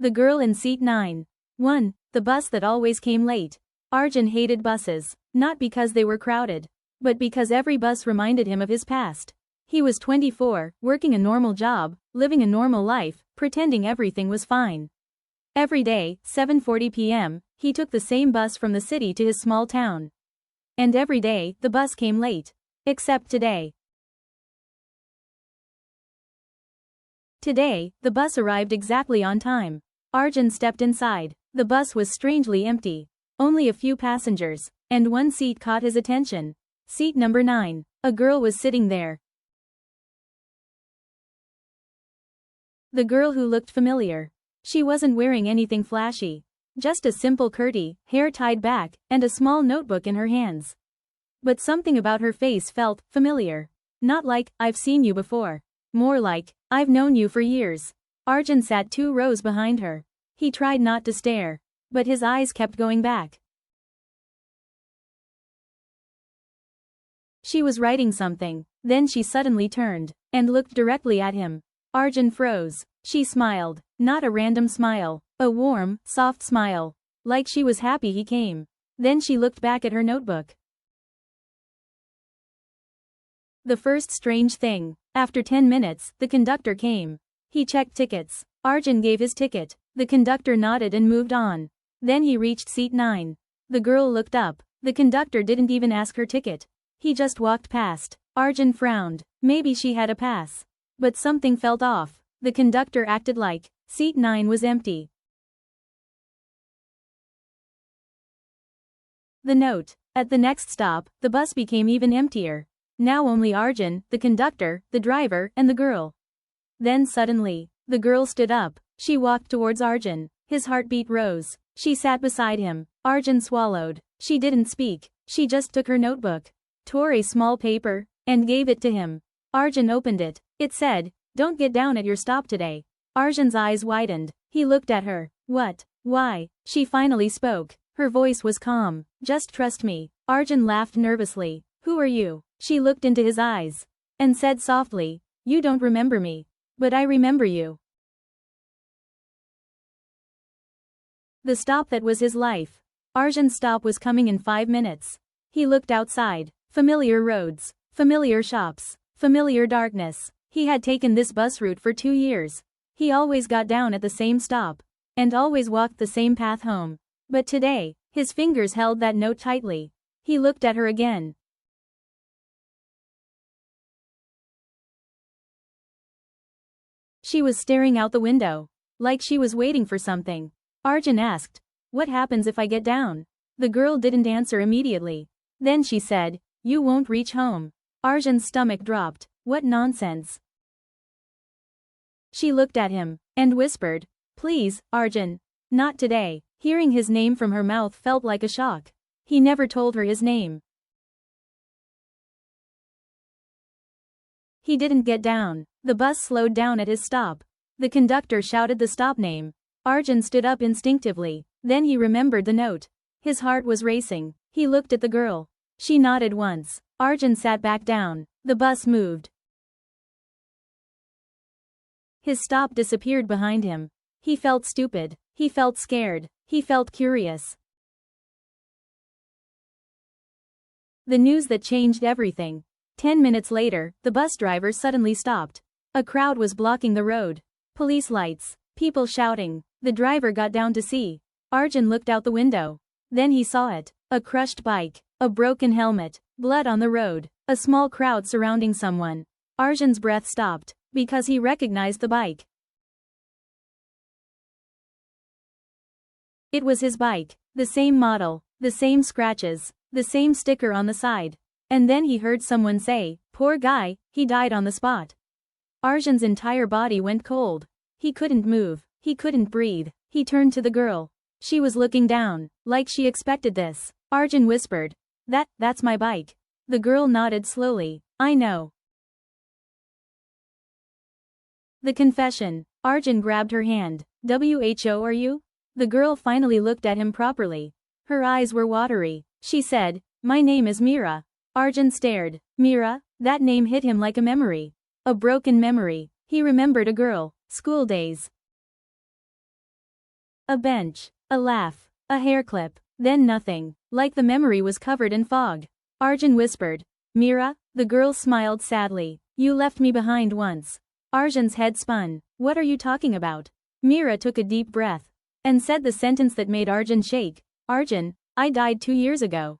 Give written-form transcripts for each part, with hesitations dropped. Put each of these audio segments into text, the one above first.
The girl in seat 9. 1. The bus that always came late. Arjun hated buses, not because they were crowded, but because every bus reminded him of his past. He was 24, working a normal job, living a normal life, pretending everything was fine. Every day, 7:40 p.m., he took the same bus from the city to his small town. And every day, the bus came late. Except today. Today, the bus arrived exactly on time. Arjun stepped inside. The bus was strangely empty. Only a few passengers, and one seat caught his attention. Seat number 9. A girl was sitting there. The girl who looked familiar. She wasn't wearing anything flashy. Just a simple kurti, hair tied back, and a small notebook in her hands. But something about her face felt familiar. Not like, I've seen you before. More like, I've known you for years. Arjun sat 2 rows behind her. He tried not to stare, but his eyes kept going back. She was writing something, then she suddenly turned, and looked directly at him. Arjun froze. She smiled, not a random smile, a warm, soft smile, like she was happy he came. Then she looked back at her notebook. The first strange thing, after 10 minutes, the conductor came. He checked tickets. Arjun gave his ticket. The conductor nodded and moved on. Then he reached seat 9. The girl looked up. The conductor didn't even ask her ticket. He just walked past. Arjun frowned. Maybe she had a pass. But something felt off. The conductor acted like seat 9 was empty. The note. At the next stop, the bus became even emptier. Now only Arjun, the conductor, the driver, and the girl. Then suddenly, the girl stood up. She walked towards Arjun. His heartbeat rose. She sat beside him. Arjun swallowed. She didn't speak. She just took her notebook, tore a small paper, and gave it to him. Arjun opened it. It said, "Don't get down at your stop today." Arjun's eyes widened. He looked at her. What? Why? She finally spoke. Her voice was calm. "Just trust me." Arjun laughed nervously. "Who are you?" She looked into his eyes and said softly, "You don't remember me. But I remember you." The stop that was his life. Arjun's stop was coming in 5 minutes. He looked outside. Familiar roads. Familiar shops. Familiar darkness. He had taken this bus route for 2 years. He always got down at the same stop. And always walked the same path home. But today, his fingers held that note tightly. He looked at her again. She was staring out the window. Like she was waiting for something. Arjun asked, "What happens if I get down?" The girl didn't answer immediately. Then she said, "You won't reach home." Arjun's stomach dropped. What nonsense. She looked at him, and whispered, "Please, Arjun." Not today. Hearing his name from her mouth felt like a shock. He never told her his name. He didn't get down. The bus slowed down at his stop. The conductor shouted the stop name. Arjun stood up instinctively. Then he remembered the note. His heart was racing. He looked at the girl. She nodded once. Arjun sat back down. The bus moved. His stop disappeared behind him. He felt stupid. He felt scared. He felt curious. The news that changed everything. 10 minutes later, the bus driver suddenly stopped. A crowd was blocking the road. Police lights. People shouting. The driver got down to see. Arjun looked out the window. Then he saw it. A crushed bike. A broken helmet. Blood on the road. A small crowd surrounding someone. Arjun's breath stopped, because he recognized the bike. It was his bike. The same model. The same scratches. The same sticker on the side. And then he heard someone say, "Poor guy, he died on the spot." Arjun's entire body went cold. He couldn't move. He couldn't breathe. He turned to the girl. She was looking down, like she expected this. Arjun whispered, That's my bike." The girl nodded slowly. "I know." The confession. Arjun grabbed her hand. "Who are you?" The girl finally looked at him properly. Her eyes were watery. She said, "My name is Mira." Arjun stared. Mira? That name hit him like a memory. A broken memory. He remembered a girl. School days. A bench. A laugh. A hair clip. Then nothing. Like the memory was covered in fog. Arjun whispered. Mira? The girl smiled sadly. You left me behind once. Arjun's head spun. What are you talking about? Mira took a deep breath. And said the sentence that made Arjun shake. Arjun, I died 2 years ago.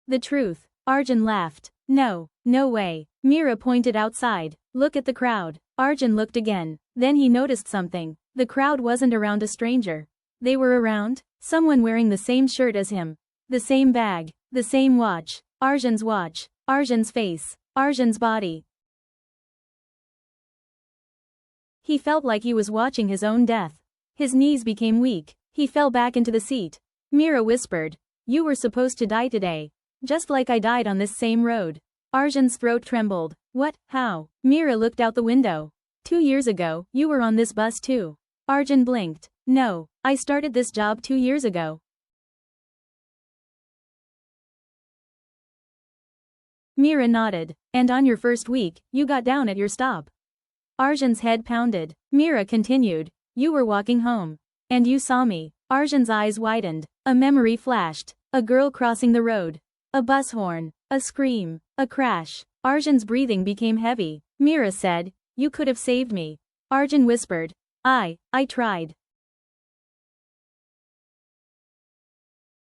The truth. Arjun laughed. No, no way. Mira pointed outside. Look at the crowd. Arjun looked again. Then he noticed something. The crowd wasn't around a stranger. They were around someone wearing the same shirt as him. The same bag. The same watch. Arjun's watch. Arjun's face. Arjun's body. He felt like he was watching his own death. His knees became weak. He fell back into the seat. Mira whispered. You were supposed to die today. Just like I died on this same road. Arjun's throat trembled. What? How? Mira looked out the window. 2 years ago, you were on this bus too. Arjun blinked. No, I started this job 2 years ago. Mira nodded. And on your first week, you got down at your stop. Arjun's head pounded. Mira continued. You were walking home. And you saw me. Arjun's eyes widened. A memory flashed. A girl crossing the road. A bus horn. A scream. A crash. Arjun's breathing became heavy. Mira said, you could have saved me. Arjun whispered. I tried.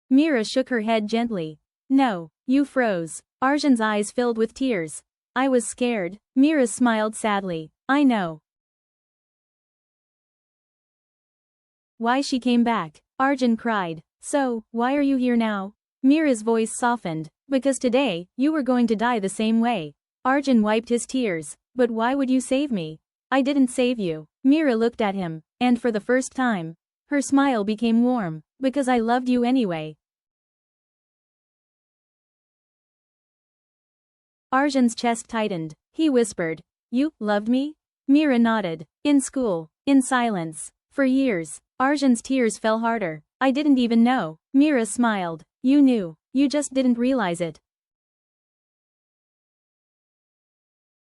Mira shook her head gently. No, you froze. Arjun's eyes filled with tears. I was scared. Mira smiled sadly. I know. Why she came back? Arjun cried. So, why are you here now? Mira's voice softened. Because today, you were going to die the same way. Arjun wiped his tears. But why would you save me? I didn't save you. Mira looked at him, and for the first time, her smile became warm. Because I loved you anyway. Arjun's chest tightened. He whispered. You loved me? Mira nodded. In school. In silence. For years. Arjun's tears fell harder. I didn't even know. Mira smiled. You knew. You just didn't realize it.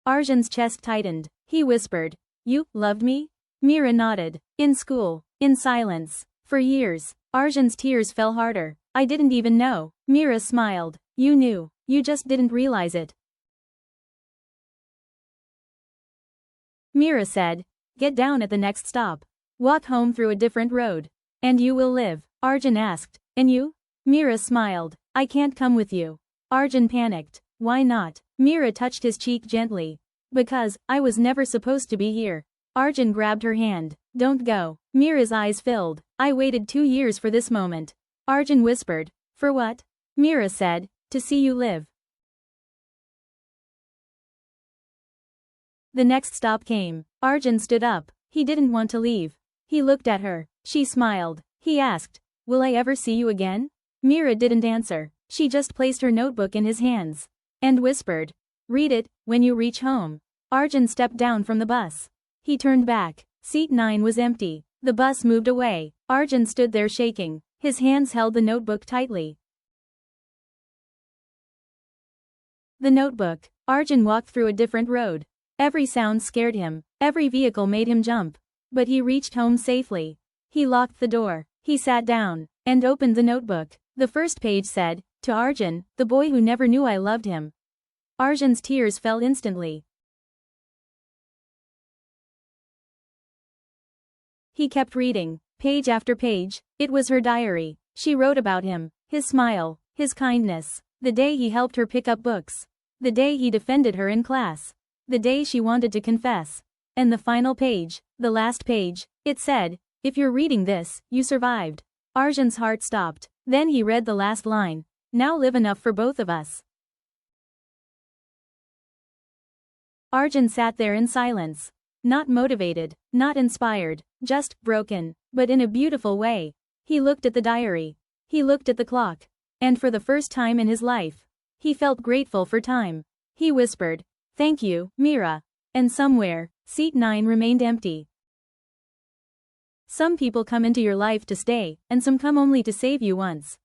Arjun's chest tightened. He whispered. You loved me? Mira nodded. In school. In silence. For years. Arjun's tears fell harder. I didn't even know. Mira smiled. You knew. You just didn't realize it. Mira said. Get down at the next stop. Walk home through a different road. And you will live. Arjun asked. And you? Mira smiled. I can't come with you. Arjun panicked. Why not? Mira touched his cheek gently. Because, I was never supposed to be here. Arjun grabbed her hand. Don't go. Mira's eyes filled. I waited 2 years for this moment. Arjun whispered. For what? Mira said. To see you live. The next stop came. Arjun stood up. He didn't want to leave. He looked at her. She smiled. He asked. Will I ever see you again? Mira didn't answer. She just placed her notebook in his hands. And whispered. Read it, when you reach home. Arjun stepped down from the bus. He turned back. Seat 9 was empty. The bus moved away. Arjun stood there shaking. His hands held the notebook tightly. The notebook. Arjun walked through a different road. Every sound scared him. Every vehicle made him jump. But he reached home safely. He locked the door. He sat down. And opened the notebook. The first page said, To Arjun, the boy who never knew I loved him. Arjun's tears fell instantly. He kept reading. Page after page. It was her diary. She wrote about him. His smile. His kindness. The day he helped her pick up books. The day he defended her in class. The day she wanted to confess. And the final page. The last page. It said, If you're reading this, you survived. Arjun's heart stopped. Then he read the last line. Now live enough for both of us. Arjun sat there in silence. Not motivated, not inspired, just broken, but in a beautiful way. He looked at the diary. He looked at the clock. And for the first time in his life, he felt grateful for time. He whispered, Thank you, Mira. And somewhere, seat 9 remained empty. Some people come into your life to stay, and some come only to save you once.